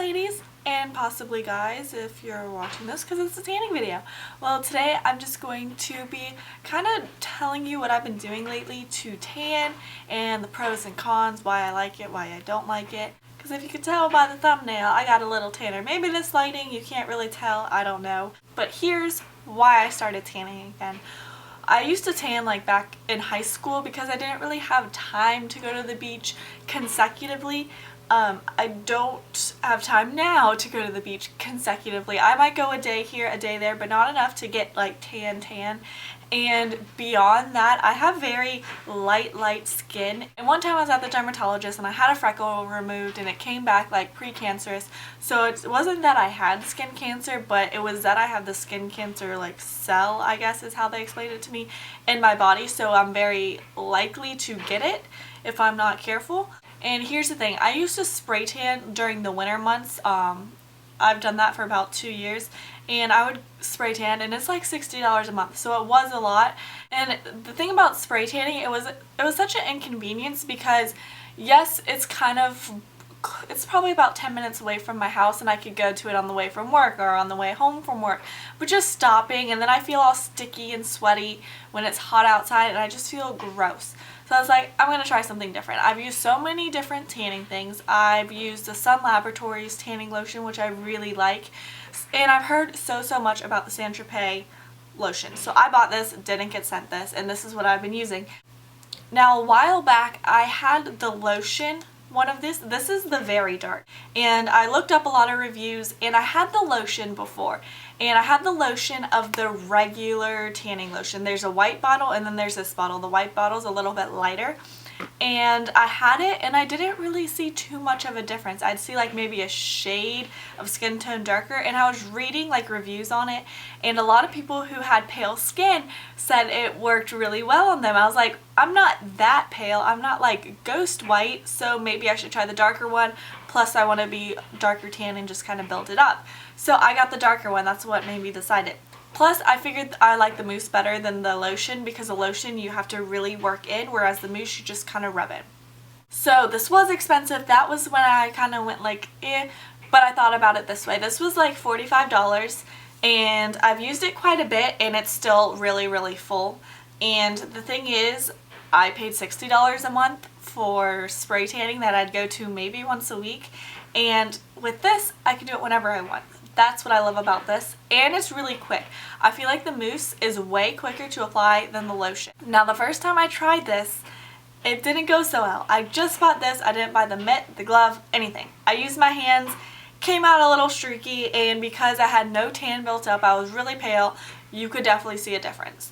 ladies and possibly guys if you're watching this because it's a tanning video. Well, today I'm just going to be kind of telling you what I've been doing lately to tan and the pros and cons, why I like it, why I don't like it. Because if you could tell by the thumbnail, I got a little tanner. Maybe this lighting, you can't really tell, I don't know. But here's why I started tanning again. I used to tan like back in high school because I didn't really have time to go to the beach consecutively. I don't have time now to go to the beach consecutively. I might go a day here, a day there, but not enough to get like tan. And beyond that, I have very light skin. And one time I was at the dermatologist and I had a freckle removed and it came back like precancerous. So it wasn't that I had skin cancer, but it was that I have the skin cancer like cell, I guess is how they explained it to me, in my body. So I'm very likely to get it if I'm not careful. And here's the thing, I used to spray tan during the winter months. I've done that for about 2 years, and I would spray tan, and it's like $60 a month, so it was a lot. And the thing about spray tanning, it was such an inconvenience because yes, it's probably about 10 minutes away from my house and I could go to it on the way from work or on the way home from work, but just stopping, and then I feel all sticky and sweaty when it's hot outside and I just feel gross. So I was like, I'm going to try something different. I've used so many different tanning things. I've used the Sun Laboratories tanning lotion, which I really like, and I've heard so much about the Saint Tropez lotion. So I bought this, didn't get sent this, and this is what I've been using. Now a while back I had the lotion, one of this is the Very Dark, and I looked up a lot of reviews, and I had the lotion before, and I had the lotion of the regular tanning lotion. There's a white bottle and then there's this bottle. The white bottle's a little bit lighter, and I had it and I didn't really see too much of a difference. I'd see like maybe a shade of skin tone darker, and I was reading like reviews on it, and a lot of people who had pale skin said it worked really well on them. I was like, I'm not that pale, I'm not like ghost white, so maybe I should try the darker one, plus I want to be darker tan and just kind of build it up. So I got the darker one, that's what made me decide it. Plus, I figured I like the mousse better than the lotion because the lotion you have to really work in, whereas the mousse you just kind of rub in. So this was expensive. That was when I kind of went like, eh, but I thought about it this way. This was like $45, and I've used it quite a bit, and it's still really full. And the thing is, I paid $60 a month for spray tanning that I'd go to maybe once a week, and with this, I can do it whenever I want. That's what I love about this, and it's really quick. I feel like the mousse is way quicker to apply than the lotion. Now the first time I tried this, it didn't go so well. I just bought this, I didn't buy the mitt, the glove, anything. I used my hands, came out a little streaky, and because I had no tan built up, I was really pale, you could definitely see a difference.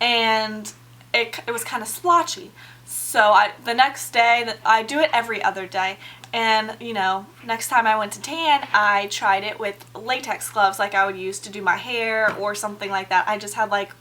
And it was kind of splotchy. So the next day, I do it every other day, and you know, next time I went to tan, I tried it with latex gloves like I would use to do my hair or something like that. I just had like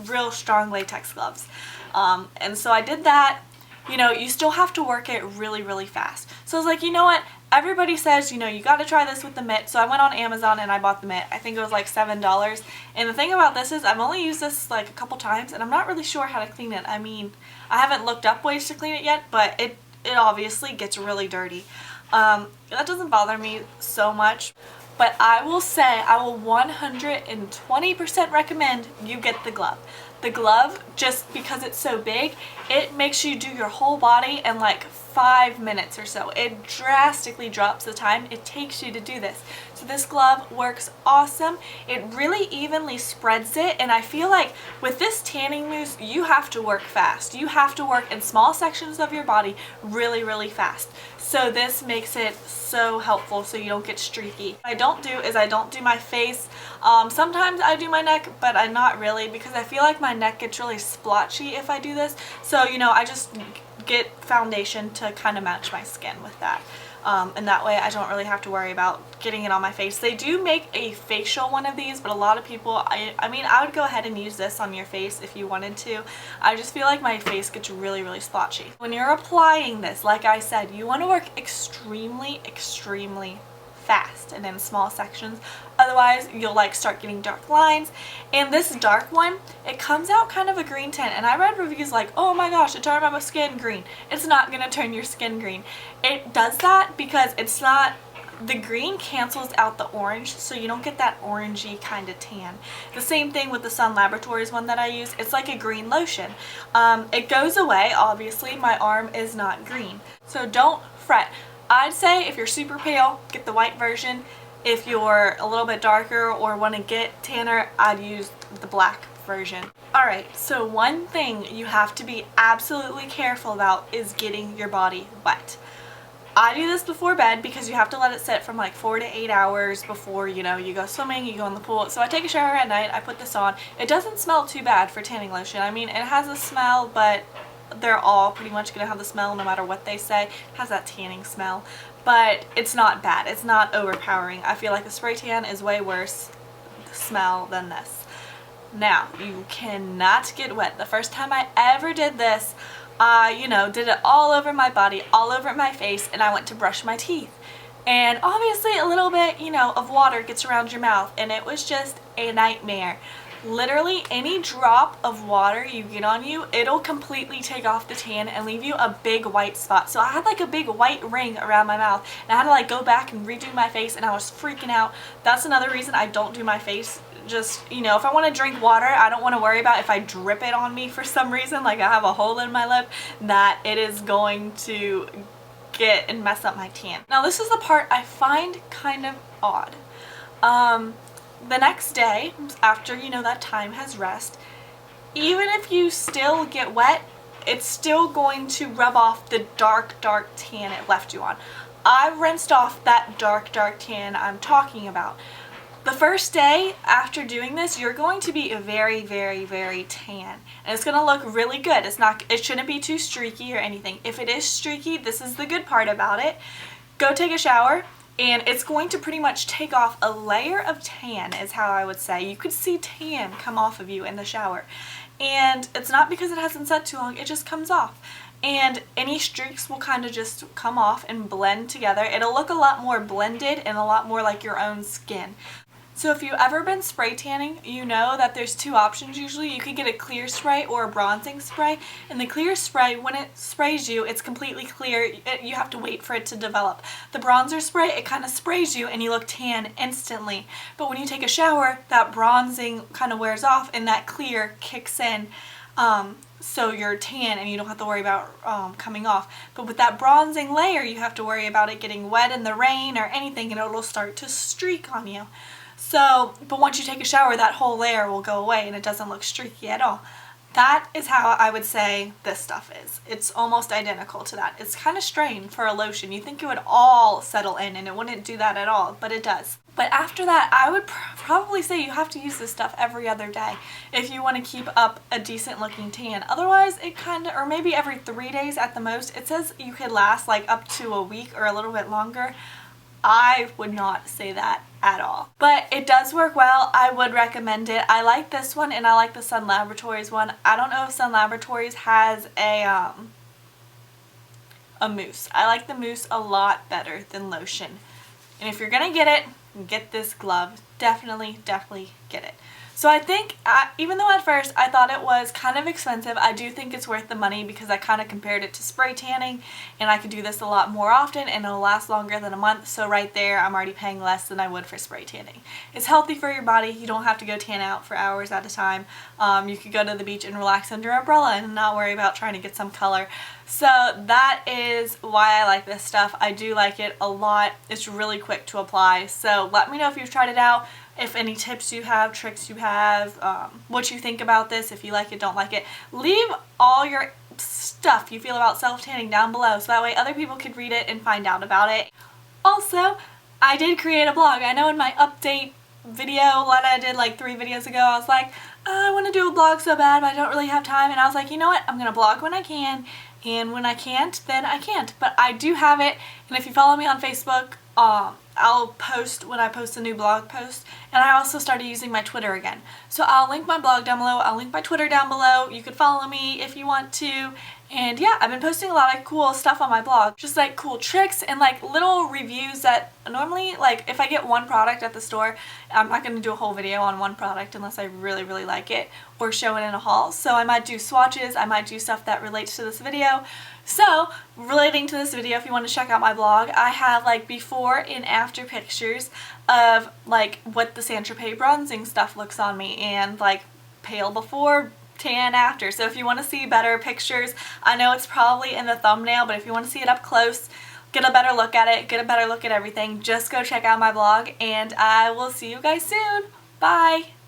real strong latex gloves. And so I did that. You know, you still have to work it really fast. So I was like, you know what? Everybody says, you know, you got to try this with the mitt. So I went on Amazon and I bought the mitt. I think it was like $7. And the thing about this is I've only used this like a couple times and I'm not really sure how to clean it. I mean, I haven't looked up ways to clean it yet, but it obviously gets really dirty. That doesn't bother me so much. But I will say, I will 120% recommend you get the glove. The glove, just because it's so big, it makes you do your whole body in like 5 minutes or so. It drastically drops the time it takes you to do this. So this glove works awesome. It really evenly spreads it, and I feel like with this tanning mousse, you have to work fast. You have to work in small sections of your body really fast. So this makes it so helpful so you don't get streaky. What I don't do is I don't do my face. Sometimes I do my neck, but I'm not really, because I feel like my neck gets really splotchy if I do this. So, you know, I just get foundation to kind of match my skin with that. And that way I don't really have to worry about getting it on my face. They do make a facial one of these, but a lot of people, I mean, I would go ahead and use this on your face if you wanted to. I just feel like my face gets really splotchy. When you're applying this, like I said, you want to work extremely fast and in small sections, otherwise you'll like start getting dark lines. And this dark one, it comes out kind of a green tint, and I read reviews like, oh my gosh, it turned my skin green. It's not gonna turn your skin green. It does that because it's not the green cancels out the orange, so you don't get that orangey kind of tan. The same thing with the Sun Laboratories one that I use. It's like a green lotion. It goes away, obviously. My arm is not green. So don't fret. I'd say if you're super pale, get the white version. If you're a little bit darker or want to get tanner, I'd use the black version. Alright, so one thing you have to be absolutely careful about is getting your body wet. I do this before bed because you have to let it sit from like 4 to 8 hours before, you know, you go swimming, you go in the pool. So I take a shower at night, I put this on. It doesn't smell too bad for tanning lotion. I mean, it has a smell, but they're all pretty much going to have the smell no matter what they say. It has that tanning smell, but it's not bad. It's not overpowering. I feel like the spray tan is way worse smell than this. Now, you cannot get wet. The first time I ever did this, you know, did it all over my body, all over my face, and I went to brush my teeth. And obviously a little bit, you know, of water gets around your mouth, and it was just a nightmare. Literally any drop of water you get on you, it'll completely take off the tan and leave you a big white spot. So I had like a big white ring around my mouth, and I had to like go back and redo my face, and I was freaking out. That's another reason I don't do my face. Just, you know, if I want to drink water, I don't want to worry about if I drip it on me for some reason, like I have a hole in my lip, that it is going to get and mess up my tan. Now this is the part I find kind of odd. The next day, after, you know, that time has rest, even if you still get wet, it's still going to rub off the dark tan it left you on. I rinsed off that dark tan I'm talking about. The first day after doing this, you're going to be very tan, and it's going to look really good. It shouldn't be too streaky or anything. If it is streaky, this is the good part about it. Go take a shower, and it's going to pretty much take off a layer of tan, is how I would say. You could see tan come off of you in the shower, and it's not because it hasn't set too long, it just comes off. And any streaks will kind of just come off and blend together. It'll look a lot more blended and a lot more like your own skin. So if you've ever been spray tanning, you know that there's two options usually. You can get a clear spray or a bronzing spray. And the clear spray, when it sprays you, it's completely clear. You have to wait for it to develop. The bronzer spray, it kind of sprays you and you look tan instantly. But when you take a shower, that bronzing kind of wears off and that clear kicks in. So you're tan and you don't have to worry about coming off. But with that bronzing layer, you have to worry about it getting wet in the rain or anything, and it'll start to streak on you. So, but once you take a shower, that whole layer will go away and it doesn't look streaky at all. That is how I would say this stuff is. It's almost identical to that. It's kind of strange for a lotion. You think it would all settle in and it wouldn't do that at all, but it does. But after that, I would probably say you have to use this stuff every other day if you want to keep up a decent looking tan. Otherwise, it kind of, or maybe every 3 days at the most. It says you could last like up to a week or a little bit longer. I would not say that at all. But it does work well. I would recommend it. I like this one and I like the Sun Laboratories one. I don't know if Sun Laboratories has a mousse. I like the mousse a lot better than lotion. And if you're gonna get it, get this glove. Definitely get it. So I think, even though at first I thought it was kind of expensive, I do think it's worth the money because I kind of compared it to spray tanning, and I could do this a lot more often and it'll last longer than a month. So right there, I'm already paying less than I would for spray tanning. It's healthy for your body. You don't have to go tan out for hours at a time. You could go to the beach and relax under an umbrella and not worry about trying to get some color. So that is why I like this stuff. I do like it a lot. It's really quick to apply. So let me know if you've tried it out, if any tips you have, tricks you have, what you think about this, if you like it, don't like it. Leave all your stuff you feel about self-tanning down below so that way other people could read it and find out about it. Also, I did create a blog. I know in my update video that I did like 3 videos ago, I was like, I want to do a blog so bad, but I don't really have time. And I was like, you know what? I'm going to blog when I can. And when I can't, then I can't. But I do have it. And if you follow me on Facebook, I'll post when I post a new blog post. And I also started using my Twitter again. So I'll link my blog down below. I'll link my Twitter down below. You can follow me if you want to. And yeah, I've been posting a lot of cool stuff on my blog, just like cool tricks and like little reviews that normally, like if I get one product at the store, I'm not going to do a whole video on one product unless I really, really like it or show it in a haul. So I might do swatches, I might do stuff that relates to this video. So relating to this video, if you want to check out my blog, I have like before and after pictures of like what the Saint Tropez bronzing stuff looks on me, and like pale before, tan after. So if you want to see better pictures, I know it's probably in the thumbnail, but if you want to see it up close, get a better look at it, get a better look at everything, just go check out my blog, and I will see you guys soon. Bye!